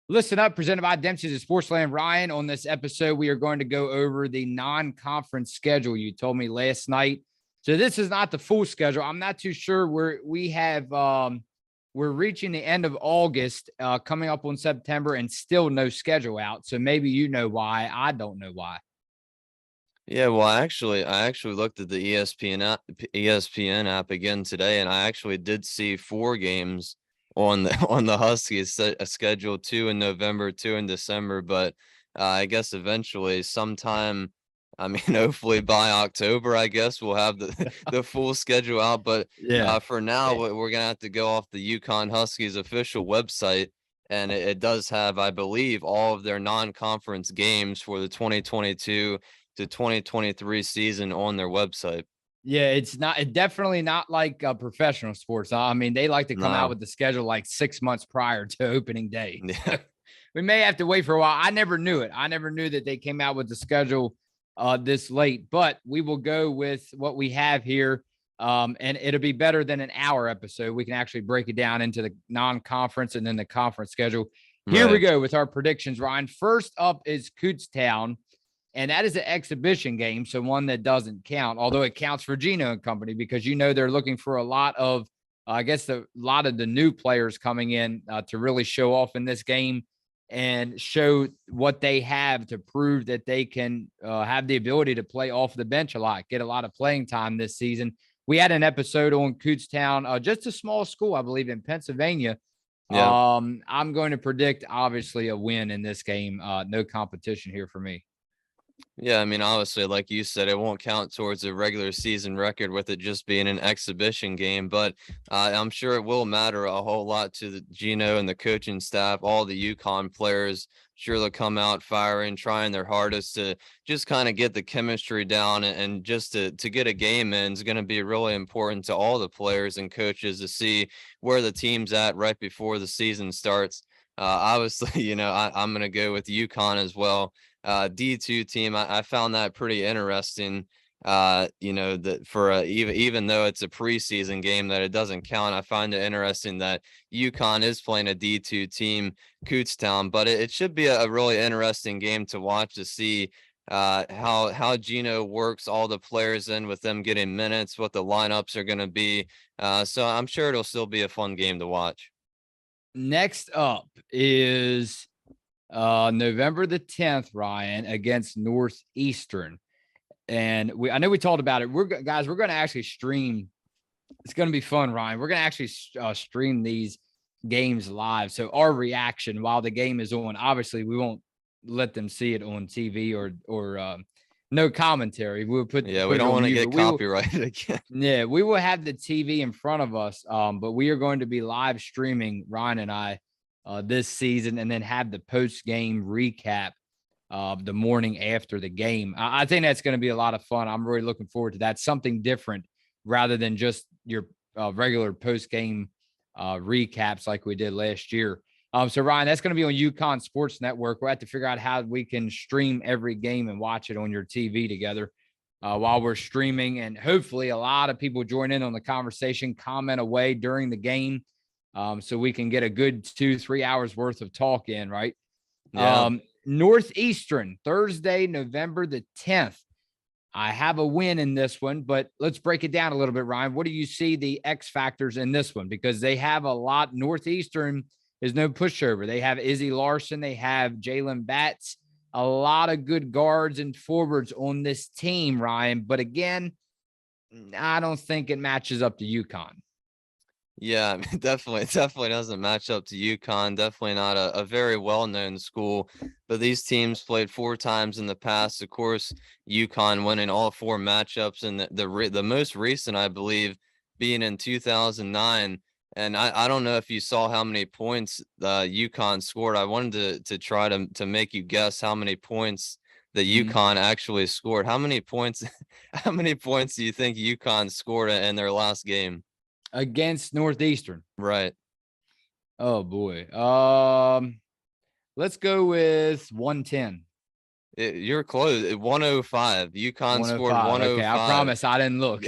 Listen up, presented by Dempsey's of Sportsland. Ryan, on this episode, we are going to go over the non-conference schedule you told me last night. So this is not the full schedule. I'm not too sure. We're reaching the end of August, coming up on September, and still no schedule out. So maybe you know why. I don't know why. Yeah, well, I actually looked at the ESPN app again today, and I actually did see 4 games on the on the Huskies schedule, 2 in November, 2 in December. But I guess eventually, sometime, I mean, hopefully by October, I guess we'll have the the full schedule out. But Yeah. for now, we're gonna have to go off the UConn Huskies official website, and it does have, I believe, all of their non-conference games for the 2022 to 2023 season on their website. Yeah, it's definitely not like professional sports. I mean, they like to come out No. with the schedule like 6 months prior to opening day. Yeah. We may have to wait for a while. I never knew it. I never knew that they came out with the schedule this late, but we will go with what we have here. And it'll be better than an hour episode. We can actually break it down into the non-conference and then the conference schedule. Here we Right. go with our predictions, Ryan. First up is Kutztown, and that is an exhibition game, so one that doesn't count, although it counts for Gino and company because they're looking for a lot of, a lot of the new players coming in to really show off in this game and show what they have to prove that they can have the ability to play off the bench a lot, get a lot of playing time this season. We had an episode on Kutztown, just a small school, I believe, in Pennsylvania. Yeah. I'm going to predict, obviously, a win in this game. No competition here for me. Yeah, I mean, obviously, like you said, it won't count towards a regular season record with it just being an exhibition game, but I'm sure it will matter a whole lot to the Gino and the coaching staff, all the UConn players. Sure, they'll come out firing, trying their hardest to just kind of get the chemistry down, and just to get a game in is going to be really important to all the players and coaches to see where the team's at right before the season starts. Obviously, I'm going to go with UConn as well. D2 team. I found that pretty interesting. That for even though it's a preseason game, that it doesn't count. I find it interesting that UConn is playing a D2 team, Kutztown, but it should be a really interesting game to watch to see how Gino works all the players in with them getting minutes, what the lineups are going to be. So I'm sure it'll still be a fun game to watch. Next up is November the 10th, Ryan, against Northeastern. And I know we talked about it. We're going to actually stream. It's going to be fun, Ryan. We're going to actually stream these games live. So our reaction while the game is on, obviously we won't let them see it on TV or no commentary. We'll put Yeah, we it don't on want to mute, get but we will. copyrighted again. Yeah, we will have the TV in front of us, but we are going to be live streaming, Ryan and I, this season, and then have the post game recap the morning after the game. I think that's going to be a lot of fun. I'm really looking forward to that. Something different rather than just your regular post game recaps like we did last year. So Ryan, that's going to be on UConn Sports Network. We'll have to figure out how we can stream every game and watch it on your TV together while we're streaming. And hopefully a lot of people join in on the conversation, comment away during the game. So we can get a good 2-3 hours worth of talk in, right? Yeah. Northeastern, Thursday, November the 10th. I have a win in this one, but let's break it down a little bit, Ryan. What do you see the X factors in this one? Because they have a lot. Northeastern is no pushover. They have Izzy Larson. They have Jalen Batts. A lot of good guards and forwards on this team, Ryan. But again, I don't think it matches up to UConn. Yeah, I mean, definitely doesn't match up to UConn. Definitely not a very well-known school. But these teams played 4 times in the past. Of course, UConn winning all 4 matchups, and the most recent, I believe, being in 2009. And I don't know if you saw how many points UConn scored. I wanted to try to make you guess how many points that UConn actually scored. How many points? How many points do you think UConn scored in their last game? Against Northeastern. Right. Oh boy. Let's go with 110. You're close. 105. UConn scored 105. Okay, I 105. promise I didn't look.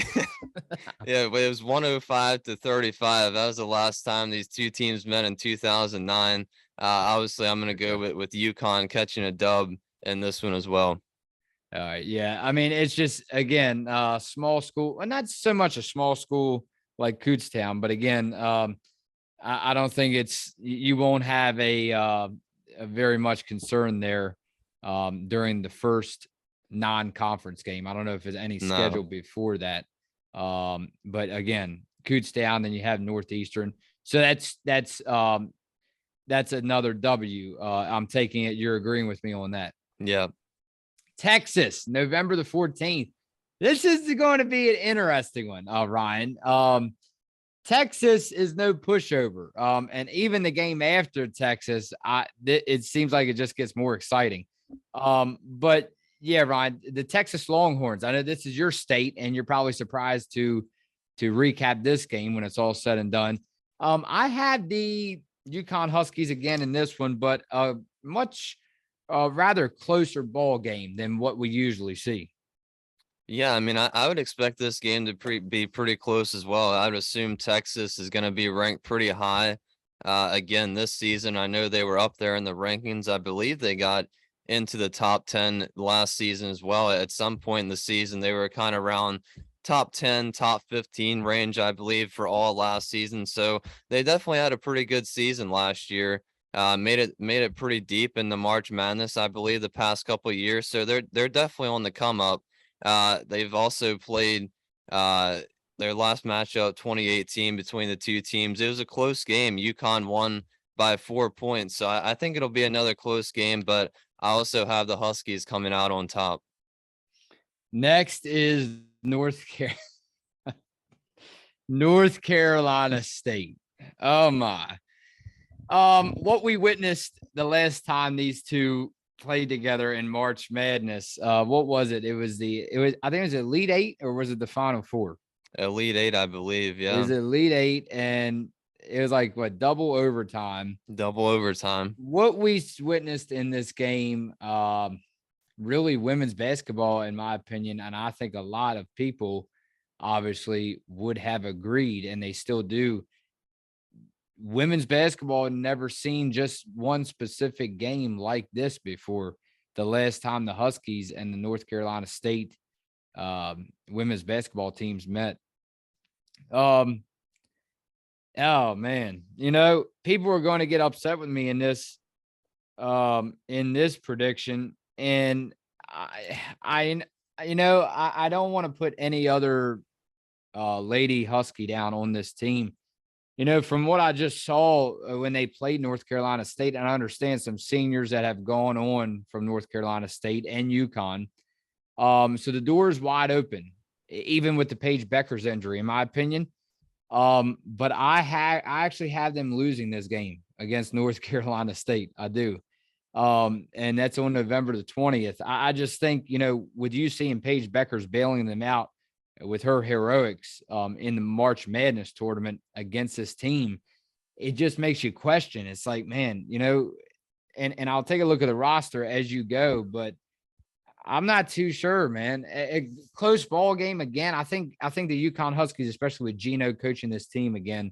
Yeah, but it was 105-35. That was the last time these two teams met in 2009. Obviously, I'm going to go with UConn catching a dub in this one as well. All right. Yeah. I mean, it's just, again, small school, well, not so much a small school like Kutztown, but again, I don't think you won't have a very much concern there during the first non-conference game. I don't know if there's any No. scheduled before that. But again, Kutztown, then you have Northeastern. So that's another W. I'm taking it. You're agreeing with me on that. Yeah. Texas, November the 14th. This is going to be an interesting one, Ryan. Texas is no pushover. And even the game after Texas, it seems like it just gets more exciting. But yeah, Ryan, the Texas Longhorns. I know this is your state, and you're probably surprised to recap this game when it's all said and done. I had the UConn Huskies again in this one, but much rather closer ball game than what we usually see. Yeah, I mean, I would expect this game to be pretty close as well. I would assume Texas is going to be ranked pretty high again this season. I know they were up there in the rankings. I believe they got into the top 10 last season as well. At some point in the season, they were kind of around top 10, top 15 range, I believe, for all last season. So they definitely had a pretty good season last year. Made it pretty deep in the March Madness, I believe, the past couple of years. So they're definitely on the come up. They've also played their last matchup 2018 between the two teams. It was a close game. UConn won by 4 points. So I think it'll be another close game, but I also have the Huskies coming out on top. Next is North Carolina State. Oh my. What we witnessed the last time these two played together in March Madness. What was it? It was I think it was Elite Eight, or was it the Final Four? Elite Eight, I believe. It was Yeah. Elite Eight, and it was like what, double overtime. Double overtime. What we witnessed in this game, really women's basketball, in my opinion, and I think a lot of people obviously would have agreed, and they still do. Women's basketball had never seen just one specific game like this before. The last time the Huskies and the North Carolina State women's basketball teams met. Oh man, people are going to get upset with me in this prediction, and I don't want to put any other lady Husky down on this team. From what I just saw when they played North Carolina State, and I understand some seniors that have gone on from North Carolina State and UConn. So the door is wide open, even with the Paige Beckers injury, in my opinion. But I actually have them losing this game against North Carolina State. I do. And that's on November the 20th. I just think, with you seeing Paige Beckers bailing them out with her heroics in the March Madness tournament against this team, it just makes you question. It's like, man, and I'll take a look at the roster as you go, but I'm not too sure, man. A close ball game again. I think the UConn Huskies, especially with Gino coaching this team again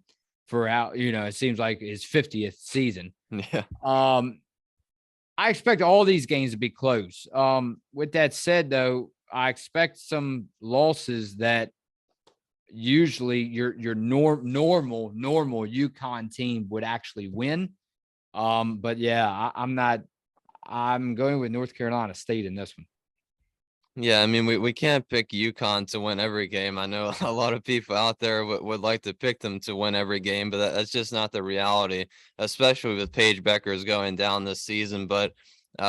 it seems like his 50th season. Yeah. I expect all these games to be close. With that said, though, I expect some losses that usually your normal UConn team would actually win. But yeah, I'm going with North Carolina State in this one. Yeah, I mean, we can't pick UConn to win every game. I know a lot of people out there would like to pick them to win every game, but that's just not the reality, especially with Paige Beckers going down this season. But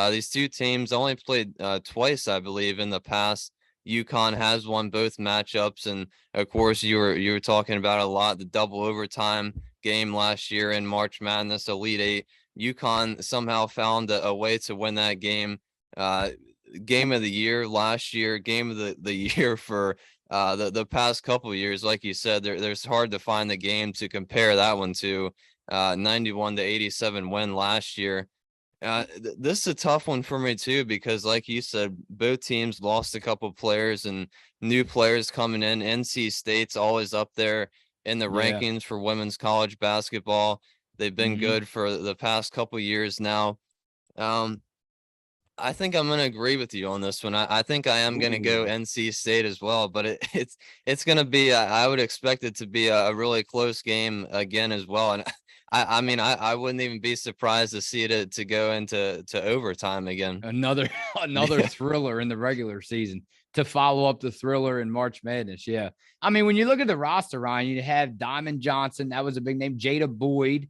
these two teams only played twice, I believe, in the past. UConn has won both matchups, and of course, you were talking about a lot the double overtime game last year in March Madness Elite Eight. UConn somehow found a way to win that game. Game of the year last year, game of the year for the past couple of years. Like you said, there's hard to find the game to compare that one to 91-87 win last year. This is a tough one for me too, because like you said, both teams lost a couple players and new players coming in. NC State's always up there in the Yeah. rankings for women's college basketball. They've been Hmm. good for the past couple years now. Um, I think I'm gonna agree with you on this one. I think I am gonna go Ooh. NC State as well, but it's gonna be I would expect it to be a really close game again as well. And I mean I wouldn't even be surprised to see it to go into overtime again. Another another Yeah. thriller in the regular season to follow up the thriller in March Madness. Yeah. I mean, when you look at the roster, Ryan, you have Diamond Johnson. That was a big name. Jada Boyd.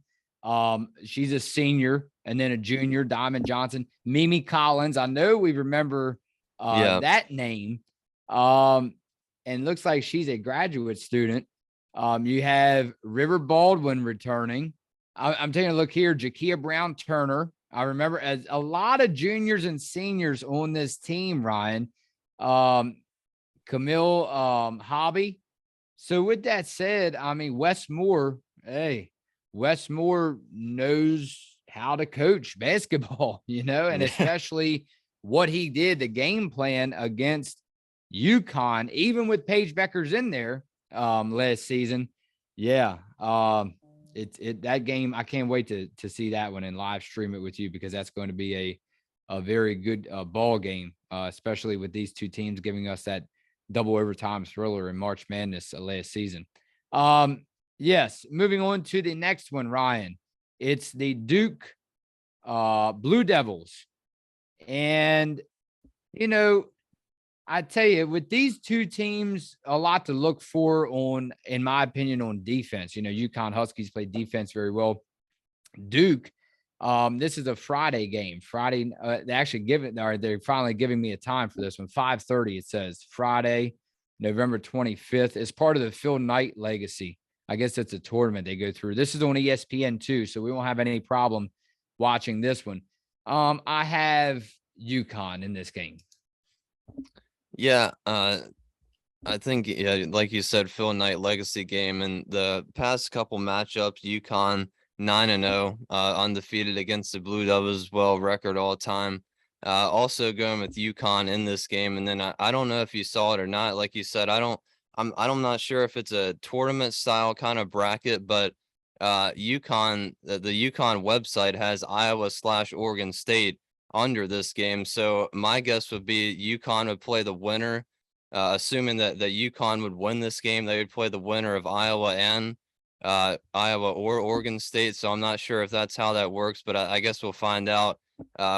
She's a senior, and then a junior, Diamond Johnson. Mimi Collins. I know we remember Yeah. that name. And looks like she's a graduate student. You have River Baldwin returning. I'm taking a look here. Jakia Brown Turner. I remember as a lot of juniors and seniors on this team, Ryan. Camille Hobby. So with that said, I mean, Wes Moore, hey, Wes Moore knows how to coach basketball, and Yeah. especially what he did, the game plan against UConn, even with Paige Becker's in there last season. Yeah. That game, I can't wait to see that one and live stream it with you, because that's going to be a very good ball game, especially with these two teams giving us that double overtime thriller in March Madness last season. Yes, moving on to the next one, Ryan. It's the Duke Blue Devils. And, I tell you, with these two teams, a lot to look for in my opinion, on defense. UConn Huskies play defense very well. Duke, this is a Friday game. Friday, they actually they're finally giving me a time for this one. 5:30. It says Friday, November 25th. It's part of the Phil Knight legacy. I guess it's a tournament they go through. This is on ESPN too, so we won't have any problem watching this one. I have UConn in this game. Yeah. I think, yeah, like you said, Phil Knight legacy game, and the past couple matchups, UConn 9-0, undefeated against the Blue Devils as well, record all time. Also going with UConn in this game, and then I don't know if you saw it or not. Like you said, I'm not sure if it's a tournament style kind of bracket, but UConn, the UConn website has Iowa/Oregon State under this game. So my guess would be UConn would play the winner. Assuming that UConn would win this game, they would play the winner of Iowa and Iowa or Oregon State. So I'm not sure if that's how that works, but I guess we'll find out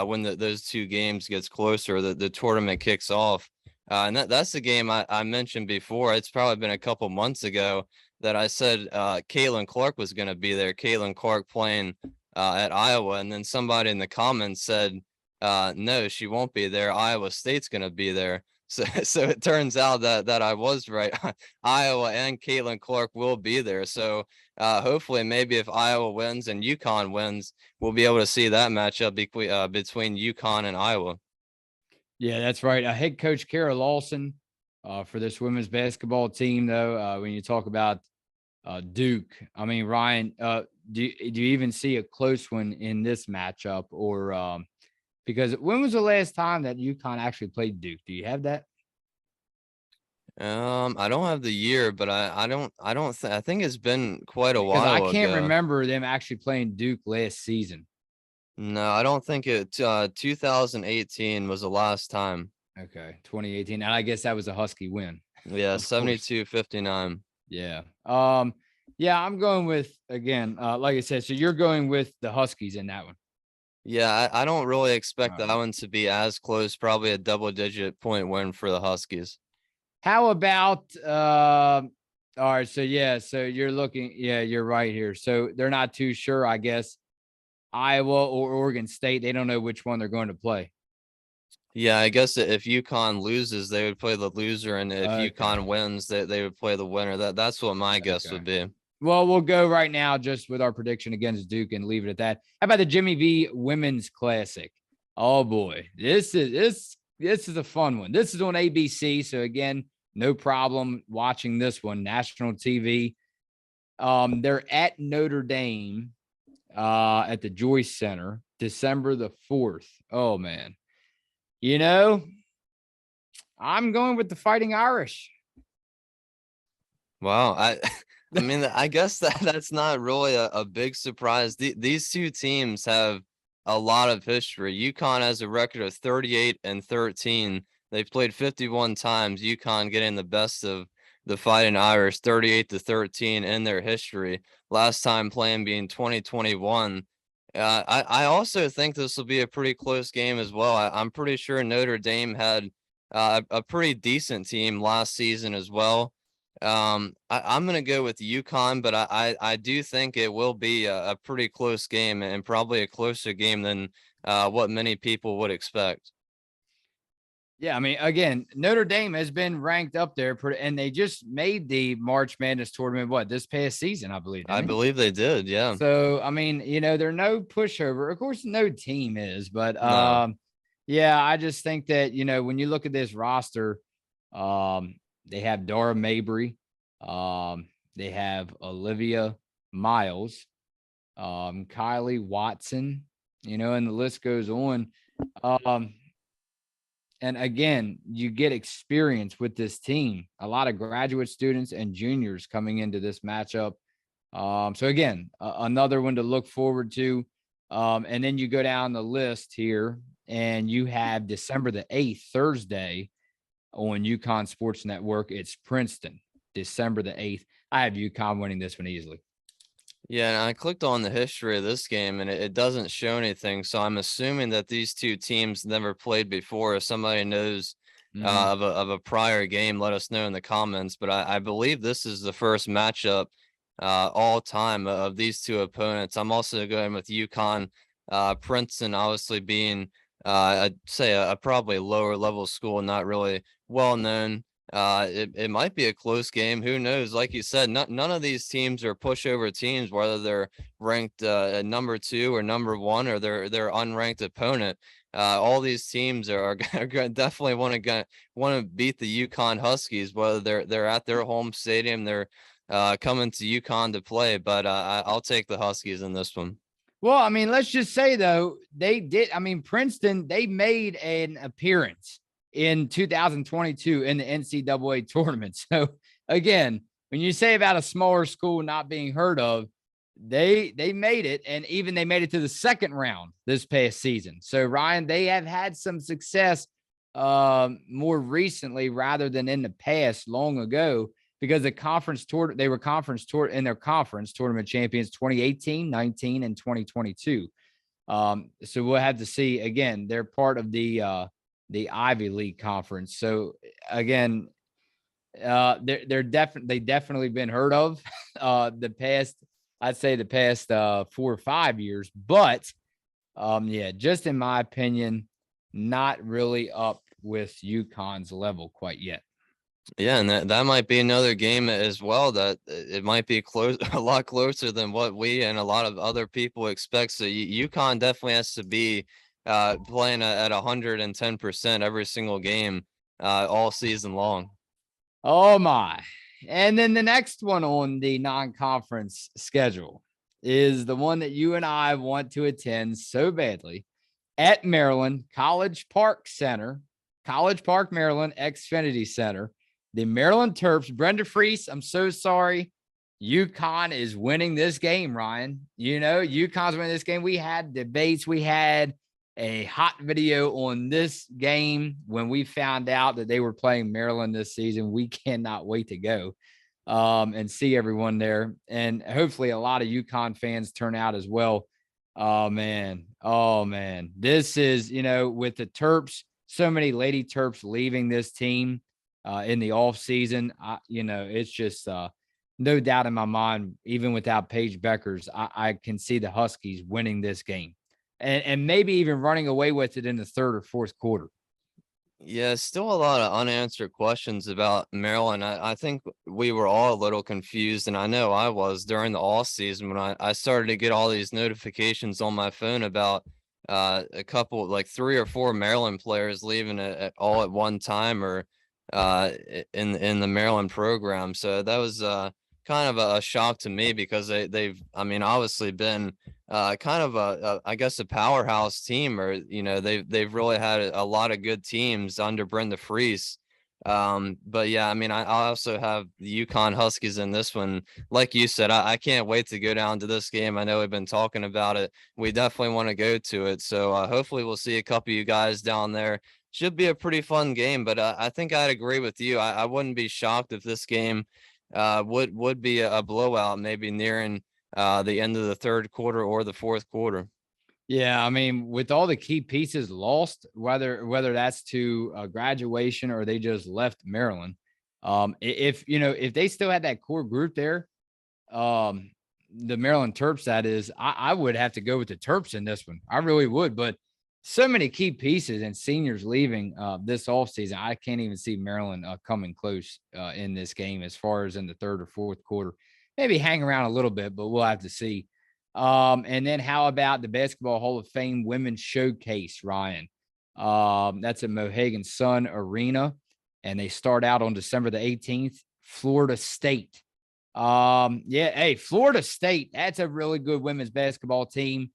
when those two games gets closer, the tournament kicks off. And that's the game I mentioned before. It's probably been a couple months ago that I said Caitlin Clark was going to be there. Caitlin Clark playing at Iowa, and then somebody in the comments said, no, she won't be there. Iowa State's going to be there. So it turns out that I was right. Iowa and Caitlin Clark will be there. So hopefully, maybe if Iowa wins and UConn wins, we'll be able to see that matchup between UConn and Iowa. Yeah, that's right. Head coach Kara Lawson for this women's basketball team, though, when you talk about Duke, I mean, Ryan, do you even see a close one in this matchup, or because when was the last time that UConn actually played Duke? Do you have that? I don't have the year, but I think it's been quite a Because I while can't ago. remember them actually playing Duke last season. No, I don't think it. 2018 was the last time. Okay, 2018, and I guess that was a Husky win, Yeah, of course. 72-59. Yeah. Yeah, I'm going with, again, like I said. So you're going with the Huskies in that one. Yeah, I don't really expect All that right. one to be as close. Probably a double-digit point win for the Huskies. How about all right, so yeah, so you're looking, yeah, you're right here. So they're not too sure, I guess. Iowa or Oregon State, they don't know which one they're going to play. Yeah, I guess if UConn loses, they would play the loser, and if Okay. UConn wins, they would play the winner. That's what my guess Okay. would be. Well, we'll go right now just with our prediction against Duke and leave it at that. How about the Jimmy V Women's Classic? Oh boy, this is a fun one. This is on ABC, so again, no problem watching this one. National TV. They're at Notre Dame. at the Joyce Center, December the 4th. Oh man. You know, I'm going with the Fighting Irish. Wow. I mean, I guess that's not really a big surprise. These two teams have a lot of history. UConn has a record of 38-13. They've played 51 times. UConn getting the best of the Fighting Irish, 38-13 in their history. Last time playing being 2021. I also think this will be a pretty close game as well. I'm pretty sure Notre Dame had a pretty decent team last season as well. I'm gonna go with UConn, but I do think it will be a pretty close game and probably a closer game than what many people would expect. Yeah, I mean, again, Notre Dame has been ranked up there, and they just made the March Madness tournament, this past season, I believe, I didn't they? believe they did, yeah. So, I mean, they're no pushover. Of course, no team is, but No. yeah, I just think that, when you look at this roster, they have Dara Mabry, they have Olivia Miles, Kylie Watson, and the list goes on. And again, you get experience with this team. A lot of graduate students and juniors coming into this matchup. So again, another one to look forward to. And then you go down the list here, and you have December the 8th, Thursday, on UConn Sports Network. It's Princeton, December the 8th. I have UConn winning this one easily. Yeah, and I clicked on the history of this game and it doesn't show anything. So I'm assuming that these two teams never played before. If somebody knows of a prior game, let us know in the comments. But I believe this is the first matchup all time of these two opponents. I'm also going with UConn, Princeton, obviously being I'd say a probably lower level school, not really well known. It might be a close game. Who knows? Like you said, none of these teams are pushover teams, whether they're ranked at number 2 or number 1 or their unranked opponent. All these teams are definitely want to beat the UConn Huskies, whether they're at their home stadium, they're coming to UConn to play. But I'll take the Huskies in this one. Well, I mean, let's just say though, they did. I mean, Princeton, they made an appearance in 2022 in the NCAA tournament. So again, when you say about a smaller school not being heard of, they made it, and even they made it to the second round this past season. So Ryan, they have had some success more recently rather than in the past long ago, because the conference tour, they were conference tour in their conference tournament champions 2018, 19, and 2022. So we'll have to see. Again, they're part of the Ivy League conference. So again, they're definitely been heard of the past, I'd say the past 4 or 5 years. But yeah, just in my opinion, not really up with UConn's level quite yet. Yeah, and that might be another game as well that it might be close, a lot closer than what we and a lot of other people expect. So UConn definitely has to be playing at 110% every single game all season long. Oh my. And then the next one on the non-conference schedule is the one that you and I want to attend so badly, at Maryland, College Park, Maryland, Xfinity Center. The Maryland Terps, Brenda Freese, I'm so sorry. UConn is winning this game, Ryan. UConn's winning this game. We had debates. We had a hot video on this game when we found out that they were playing Maryland this season. We cannot wait to go and see everyone there. And hopefully a lot of UConn fans turn out as well. Oh, man. This is, with the Terps, so many Lady Terps leaving this team in the off season. It's just no doubt in my mind, even without Paige Beckers, I can see the Huskies winning this game and maybe even running away with it in the third or fourth quarter. Yeah, still a lot of unanswered questions about Maryland. I think we were all a little confused, and I know I was during the off season when I started to get all these notifications on my phone about a couple, like 3 or 4 Maryland players leaving all at one time or in the Maryland program. So that was kind of a shock to me because they've, I mean, obviously been kind of I guess a powerhouse team, or they've really had a lot of good teams under Brenda Freese. But yeah, I mean, I also have the UConn Huskies in this one. Like you said, I can't wait to go down to this game. I know we've been talking about it. We definitely want to go to it. So hopefully we'll see a couple of you guys down there. Should be a pretty fun game, but I think I'd agree with you. I wouldn't be shocked if this game would be a blowout, maybe nearing the end of the third quarter or the fourth quarter. Yeah, I mean, with all the key pieces lost, whether that's to graduation or they just left Maryland, if they still had that core group there, the Maryland Terps, that is, I would have to go with the Terps in this one. I really would, but so many key pieces and seniors leaving this offseason, I can't even see Maryland coming close in this game as far as in the third or fourth quarter. Maybe hang around a little bit, but we'll have to see. And then how about the Basketball Hall of Fame Women's Showcase, Ryan? That's at Mohegan Sun Arena, and they start out on December the 18th, Florida State. Hey, Florida State, that's a really good women's basketball team.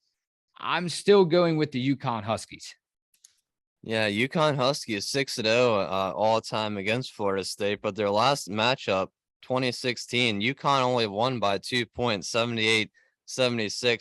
I'm still going with the UConn Huskies. Yeah, UConn Huskies 6-0 all time against Florida State, but their last matchup, 2016, UConn only won by 2 points, 78-76.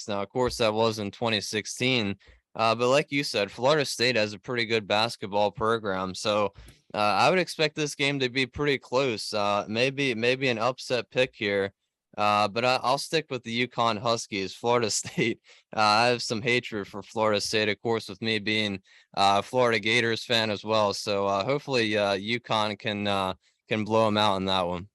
Now, of course, that was in 2016. But like you said, Florida State has a pretty good basketball program. So I would expect this game to be pretty close. Maybe an upset pick here. But I'll stick with the UConn Huskies. Florida State, I have some hatred for Florida State, of course, with me being a Florida Gators fan as well. So hopefully UConn can blow them out in that one.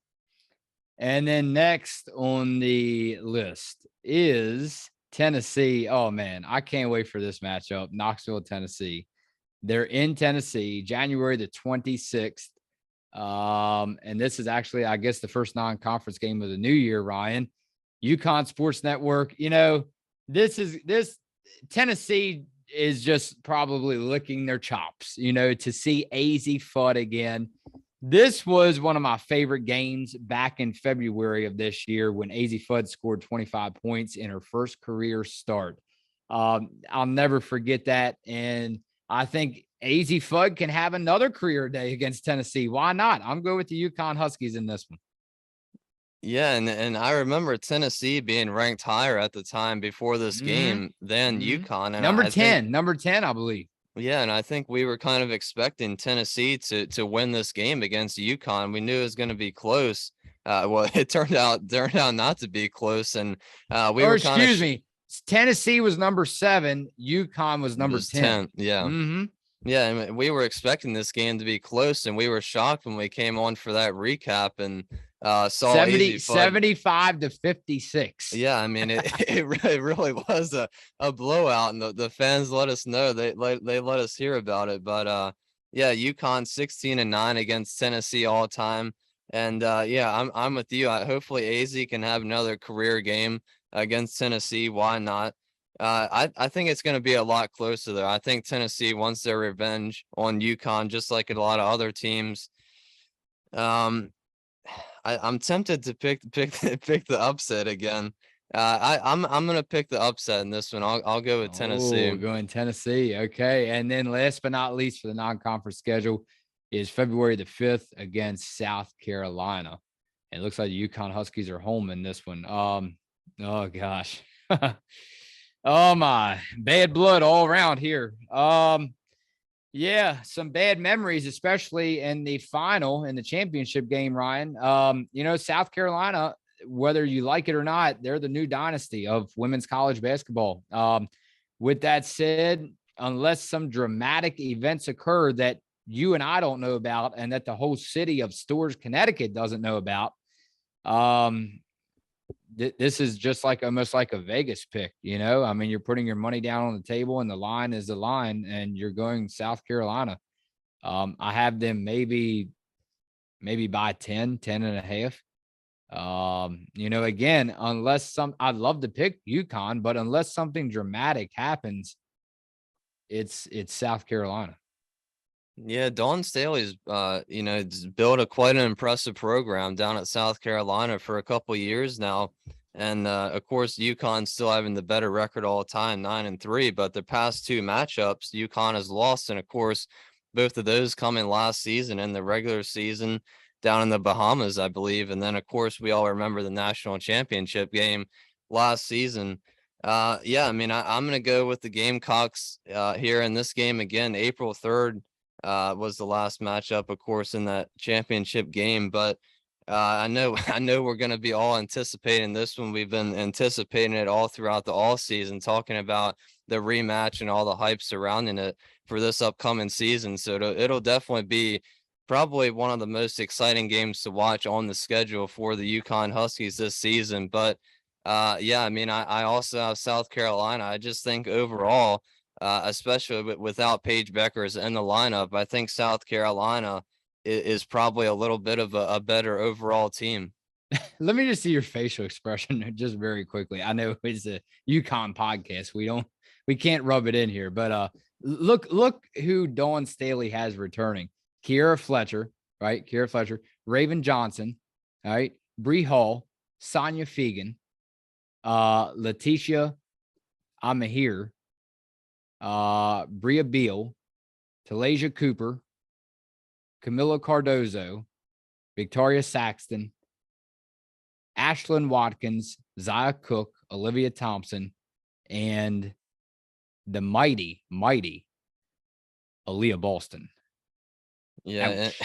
And then next on the list is Tennessee. Oh, man, I can't wait for this matchup. Knoxville, Tennessee. They're in Tennessee, January the 26th. And this is actually, I guess, the first non-conference game of the new year, Ryan. UConn Sports Network. This Tennessee is just probably licking their chops, to see AZ Fudd again. This was one of my favorite games back in February of this year when AZ Fudd scored 25 points in her first career start. I'll never forget that. And I think AZ Fudd can have another career day against Tennessee. Why not? I'm going with the UConn Huskies in this one. Yeah, and I remember Tennessee being ranked higher at the time before this game than UConn. And number 10, I believe. Yeah, and I think we were kind of expecting Tennessee to win this game against UConn. We knew it was going to be close. Well, it turned out not to be close, and excuse me, Tennessee was number 7, UConn was number 10. Yeah. Mm-hmm. Yeah, and we were expecting this game to be close, and we were shocked when we came on for that recap and saw 75-56. Yeah, I mean, it really was a blowout, and the fans let us know. They let us hear about it. But yeah, UConn 16-9 against Tennessee all time. And yeah, I'm with you. Hopefully AZ can have another career game against Tennessee. Why not? I think it's going to be a lot closer there. I think Tennessee wants their revenge on UConn, just like a lot of other teams. I'm tempted to pick the upset again. I'm going to pick the upset in this one. I'll go with Tennessee. Oh, going Tennessee. Okay. And then last but not least for the non-conference schedule is February the 5th against South Carolina. It looks like the UConn Huskies are home in this one. Oh gosh. Oh my, bad blood all around here. Yeah, some bad memories, especially in the final in the championship game, Ryan. South Carolina, whether you like it or not, they're the new dynasty of women's college basketball. With that said, unless some dramatic events occur that you and I don't know about and that the whole city of Storrs, Connecticut doesn't know about, this is just almost like a Vegas pick, I mean, you're putting your money down on the table and the line is the line and you're going South Carolina. I have them maybe by 10 and a half. Again, I'd love to pick UConn, but unless something dramatic happens, it's South Carolina. Yeah, Dawn Staley's, built quite an impressive program down at South Carolina for a couple years now. And of course, UConn still having the better record all time, 9-3. But the past two matchups, UConn has lost, and of course, both of those coming last season in the regular season down in the Bahamas, I believe. And then, of course, we all remember the national championship game last season. Yeah, I mean, I'm gonna go with the Gamecocks here in this game again, April 3rd was the last matchup, of course, in that championship game. But I know I know we're going to be all anticipating this one. We've been anticipating it all throughout the all season, talking about the rematch and all the hype surrounding it for this upcoming season. So it'll definitely be probably one of the most exciting games to watch on the schedule for the UConn Huskies this season. But yeah, I mean, I also have South Carolina. I just think overall, especially without Paige Beckers in the lineup, I think South Carolina is probably a little bit of a better overall team. Let me just see your facial expression just very quickly. I know it's a UConn podcast. We can't rub it in here, but look who Dawn Staley has returning. Kiera Fletcher, right? Kiera Fletcher, Raven Johnson, all right, Bree Hall, Sonia Fegan, Letitia Amahir, Bria Beal, Talasia Cooper, Camilla Cardozo, Victoria Saxton, Ashlyn Watkins, Zaya Cook, Olivia Thompson, and the mighty Aaliyah Boston. Yeah. Ouch.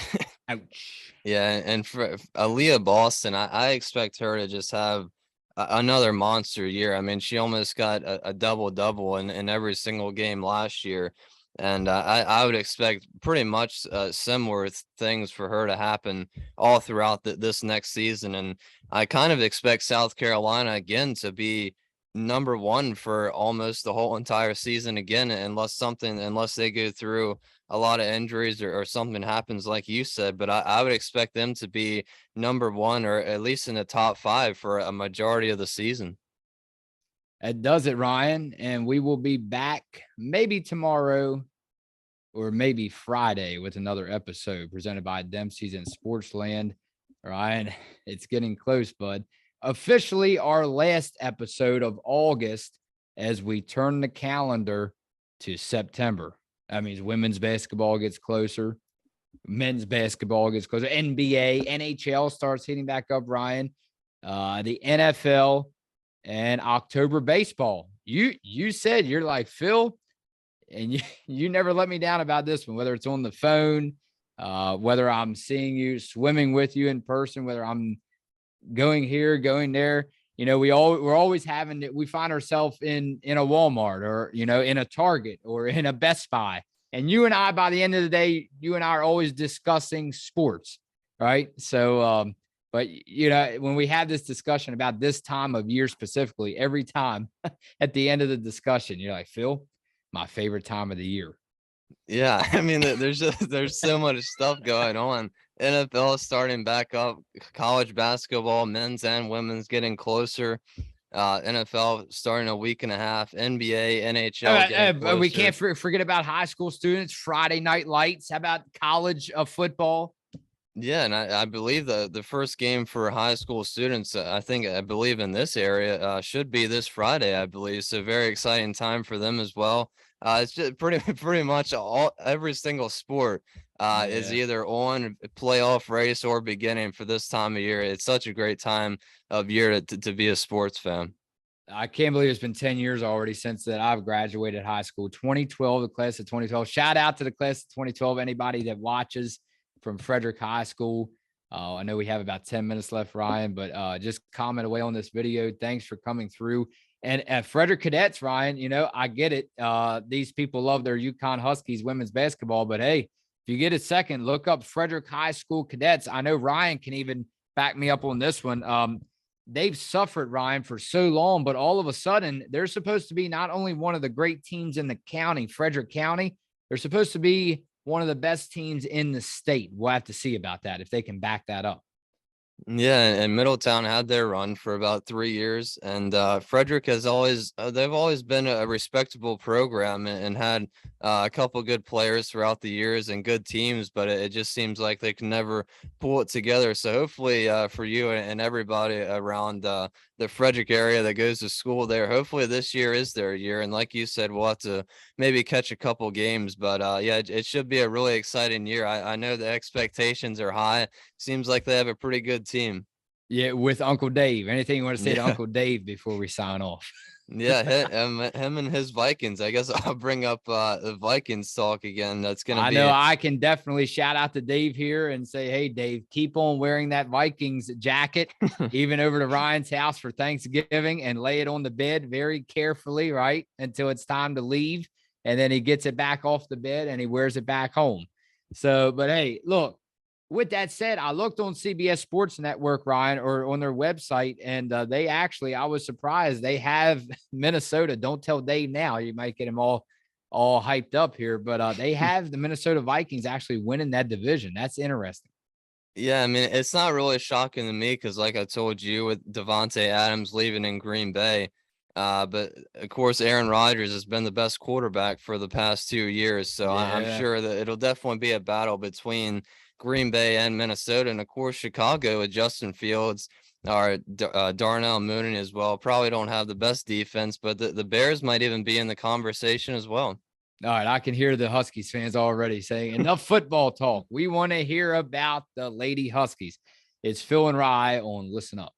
Ouch. Yeah. And for Aaliyah Boston, I expect her to just have another monster year. I mean, she almost got a double in every single game last year. And I would expect pretty much similar things for her to happen all throughout this next season. And I kind of expect South Carolina again to be number one for almost the whole entire season again, unless they go through a lot of injuries or something happens, like you said. But I would expect them to be number one or at least in the top five for a majority of the season. That does it, Ryan. And we will be back maybe tomorrow or maybe Friday with another episode presented by Dempsey's and Sportsland. Ryan, it's getting close, bud. Officially our last episode of August as we turn the calendar to September. That means women's basketball gets closer. Men's basketball gets closer. NBA, NHL starts hitting back up, Ryan. The NFL and October baseball. You said, you're like, Phil, and you never let me down about this one, whether it's on the phone, whether I'm seeing you, swimming with you in person, whether I'm going here, going there. You know, we're always having it. We find ourselves in a Walmart or, in a Target or in a Best Buy. And you and I, by the end of the day, you and I are always discussing sports. Right. So, but when we have this discussion about this time of year specifically, every time at the end of the discussion, you're like, Phil, my favorite time of the year. Yeah, I mean, there's so much stuff going on. NFL starting back up, college basketball, men's and women's getting closer. NFL starting a week and a half, NBA, NHL getting closer. We can't forget about high school students, Friday night lights. How about college football? Yeah, and I believe the first game for high school students, I believe in this area, should be this Friday, I believe. So very exciting time for them as well. It's just pretty much every single sport is either on playoff race or beginning for this time of year. It's such a great time of year to be a sports fan. I can't believe it's been 10 years already since that I've graduated high school. 2012, the class of 2012. Shout out to the class of 2012. Anybody that watches from Frederick High School. I know we have about 10 minutes left, Ryan, but just comment away on this video. Thanks for coming through. And at Frederick Cadets, Ryan, I get it. These people love their UConn Huskies women's basketball, but hey, if you get a second, look up Frederick High School Cadets. I know Ryan can even back me up on this one. They've suffered, Ryan, for so long, but all of a sudden they're supposed to be not only one of the great teams in the county, Frederick County, they're supposed to be one of the best teams in the state. We'll have to see about that if they can back that up. Yeah, and Middletown had their run for about 3 years, and Frederick has always they've always been a respectable program and had a couple good players throughout the years and good teams, but it just seems like they can never pull it together. So hopefully for you and everybody around the Frederick area that goes to school there, hopefully this year is their year. And like you said, we'll have to maybe catch a couple games, but yeah, it should be a really exciting year. I know the expectations are high. Seems like they have a pretty good team. Yeah, with Uncle Dave. Anything you want to say to Yeah. Uncle Dave before we sign off? Yeah, him and his Vikings. I guess I'll bring up the Vikings talk again. That's gonna I know be I can definitely shout out to Dave here and say, hey, Dave, keep on wearing that Vikings jacket, even over to Ryan's house for Thanksgiving, and lay it on the bed very carefully, right? Until it's time to leave. And then he gets it back off the bed and he wears it back home. So, but hey, look, with that said, I looked on CBS Sports Network, Ryan, or on their website, and they actually, I was surprised they have Minnesota. Don't tell Dave now; you might get him all hyped up here. But they have the Minnesota Vikings actually winning that division. That's interesting. Yeah, I mean, it's not really shocking to me because, like I told you, with Devontae Adams leaving in Green Bay, but of course, Aaron Rodgers has been the best quarterback for the past 2 years. So I'm Yeah. sure that it'll definitely be a battle between Green Bay and Minnesota, and of course, Chicago with Justin Fields or Darnell Mooney as well. Probably don't have the best defense, but the Bears might even be in the conversation as well. All right, I can hear the Huskies fans already saying enough football talk. We want to hear about the Lady Huskies. It's Phil and Rye on Listen Up.